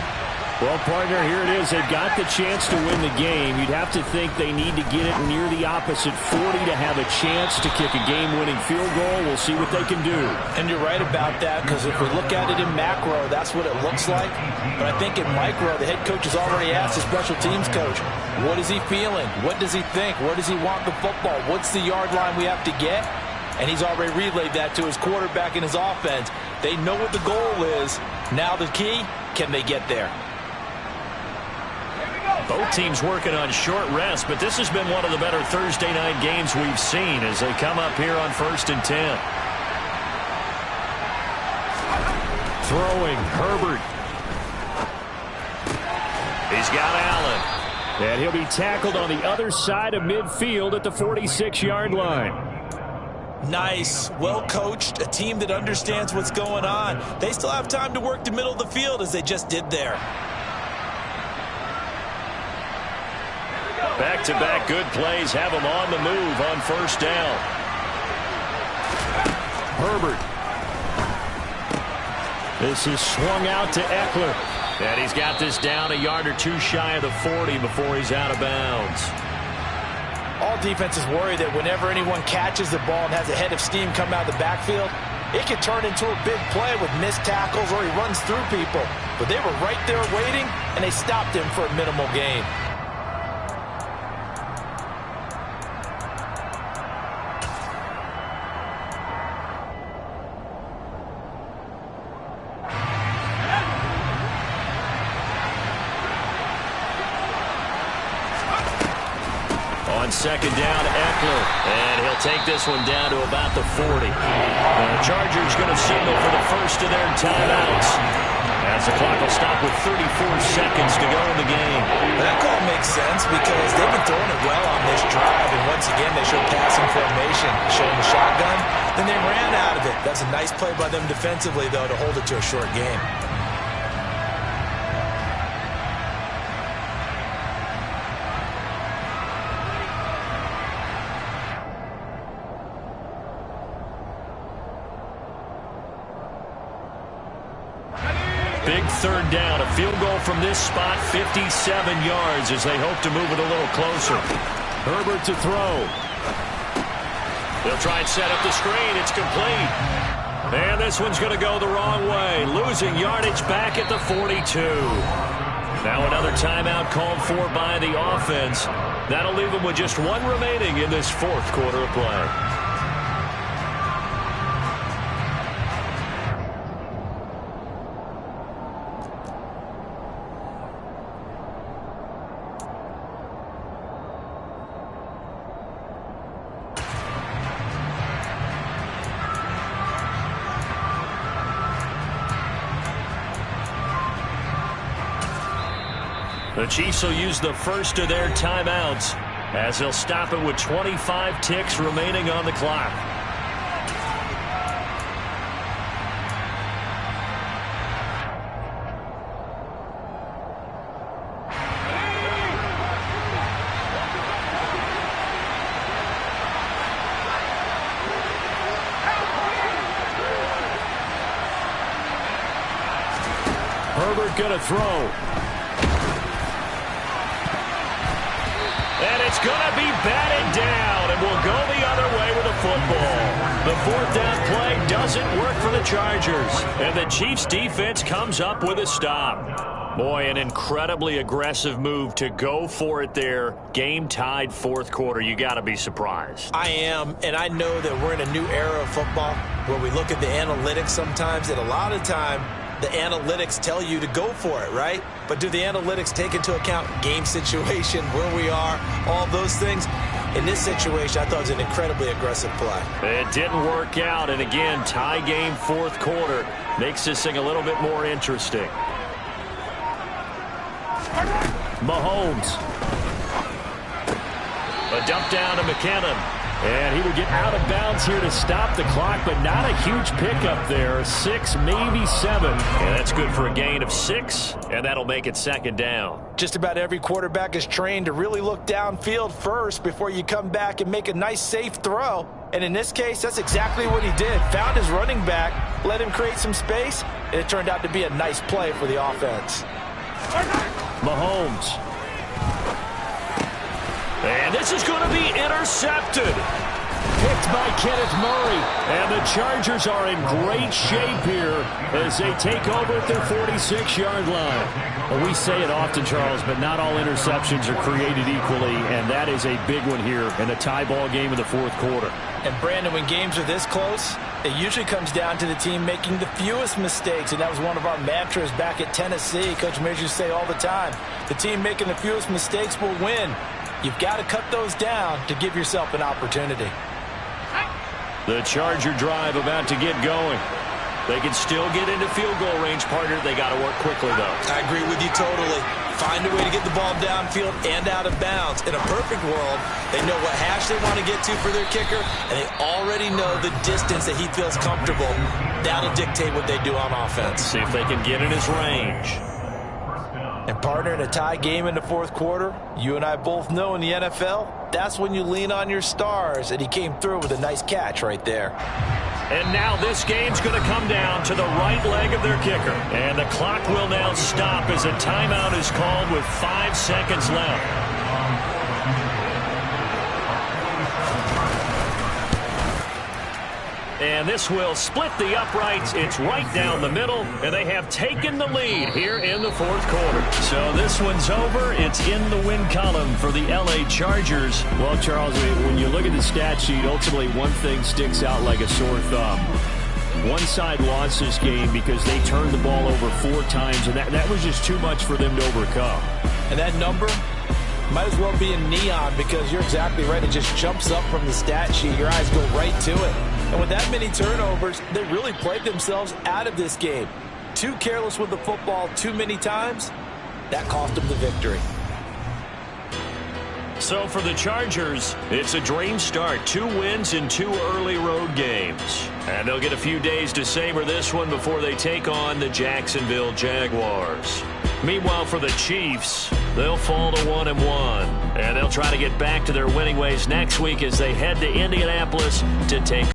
S2: Well, partner, here it is. They've got the chance to win the game. You'd have to think they need to get it near the opposite 40 to have a chance to kick a game-winning field goal. We'll see what they can do.
S5: And you're right about that, because if we look at it in macro, that's what it looks like. But I think in micro, the head coach has already asked the special teams coach, what is he feeling? What does he think? Where does he want the football? What's the yard line we have to get? And he's already relayed that to his quarterback and his offense. They know what the goal is. Now the key, can they get there?
S3: Both teams working on short rest, but this has been one of the better Thursday night games we've seen as they come up here on 1st and 10.
S2: Throwing, Herbert.
S3: He's got Allen.
S2: And he'll be tackled on the other side of midfield at the 46-yard line.
S4: Nice, well coached, a team that understands what's going on. They still have time to work the middle of the field as they just did there.
S3: Back-to-back good plays have them on the move on 1st down.
S2: Herbert. This is swung out to Eckler.
S3: And he's got this down a yard or two shy of the 40 before he's out of bounds.
S5: All defenses worry that whenever anyone catches the ball and has a head of steam come out of the backfield, it can turn into a big play with missed tackles or he runs through people. But they were right there waiting, and they stopped him for a minimal gain.
S3: On second down, Eckler, and he'll take this one down to about the 40. The Chargers going to signal for the first of their timeouts, as the clock will stop with 34 seconds to go in the game.
S4: That call makes sense because they've been throwing it well on this drive, and once again they showed passing formation, showing the shotgun, then they ran out of it. That's a nice play by them defensively, though, to hold it to a short game.
S3: Big third down, a field goal from this spot, 57 yards as they hope to move it a little closer.
S2: Herbert to throw.
S3: They'll try and set up the screen. It's complete. And this one's going to go the wrong way, losing yardage back at the 42. Now another timeout called for by the offense. That'll leave them with just one remaining in this fourth quarter of play. The Chiefs will use the first of their timeouts as they'll stop it with 25 ticks remaining on the clock.
S2: Herbert going to throw.
S3: And it's going to be batted down, and we'll go the other way with the football. The fourth down play doesn't work for the Chargers, and the Chiefs' defense comes up with a stop. Boy, an incredibly aggressive move to go for it there. Game-tied fourth quarter. You got to be surprised.
S4: I am, and I know that we're in a new era of football where we look at the analytics sometimes, and a lot of time the analytics tell you to go for it, right? But do the analytics take into account game situation, where we are, all those things? In this situation, I thought it was an incredibly aggressive play.
S3: It didn't work out, and again, tie game fourth quarter makes this thing a little bit more interesting.
S2: Mahomes.
S3: A dump down to McKinnon.
S2: And he would get out of bounds here to stop the clock, but not a huge pickup there. 6, maybe 7.
S3: And that's good for a gain of 6, and that'll make it second down.
S5: Just about every quarterback is trained to really look downfield first before you come back and make a nice, safe throw. And in this case, that's exactly what he did. Found his running back, let him create some space, and it turned out to be a nice play for the offense.
S2: Mahomes.
S3: And this is going to be intercepted.
S2: Picked by Kenneth Murray. And the Chargers are in great shape here as they take over at their 46-yard line. Well, we say it often, Charles, but not all interceptions are created equally, and that is a big one here in a tie ball game in the fourth quarter.
S5: And, Brandon, when games are this close, it usually comes down to the team making the fewest mistakes, and that was one of our mantras back at Tennessee. Coach Mears used to say all the time, the team making the fewest mistakes will win. You've got to cut those down to give yourself an opportunity.
S3: The Charger drive about to get going. They can still get into field goal range, partner. They got to work quickly, though.
S4: I agree with you totally. Find a way to get the ball downfield and out of bounds. In a perfect world, they know what hash they want to get to for their kicker, and they already know the distance that he feels comfortable. That'll dictate what they do on offense.
S3: See if they can get in his range.
S5: And, partner, in a tie game in the fourth quarter, you and I both know in the NFL, that's when you lean on your stars, and he came through with a nice catch right there.
S3: And now this game's going to come down to the right leg of their kicker. And the clock will now stop as a timeout is called with 5 seconds left. And this will split the uprights. It's right down the middle, and they have taken the lead here in the fourth quarter. So this one's over. It's in the win column for the L.A. Chargers.
S2: Well, Charles, when you look at the stat sheet, ultimately one thing sticks out like a sore thumb. One side lost this game because they turned the ball over 4 times, and that was just too much for them to overcome.
S5: And that number might as well be in neon because you're exactly right. It just jumps up from the stat sheet. Your eyes go right to it. And with that many turnovers, they really played themselves out of this game. Too careless with the football too many times. That cost them the victory.
S3: So for the Chargers, it's a dream start. 2 wins in 2 early road games. And they'll get a few days to savor this one before they take on the Jacksonville Jaguars. Meanwhile, for the Chiefs, they'll fall to 1-1. And they'll try to get back to their winning ways next week as they head to Indianapolis to take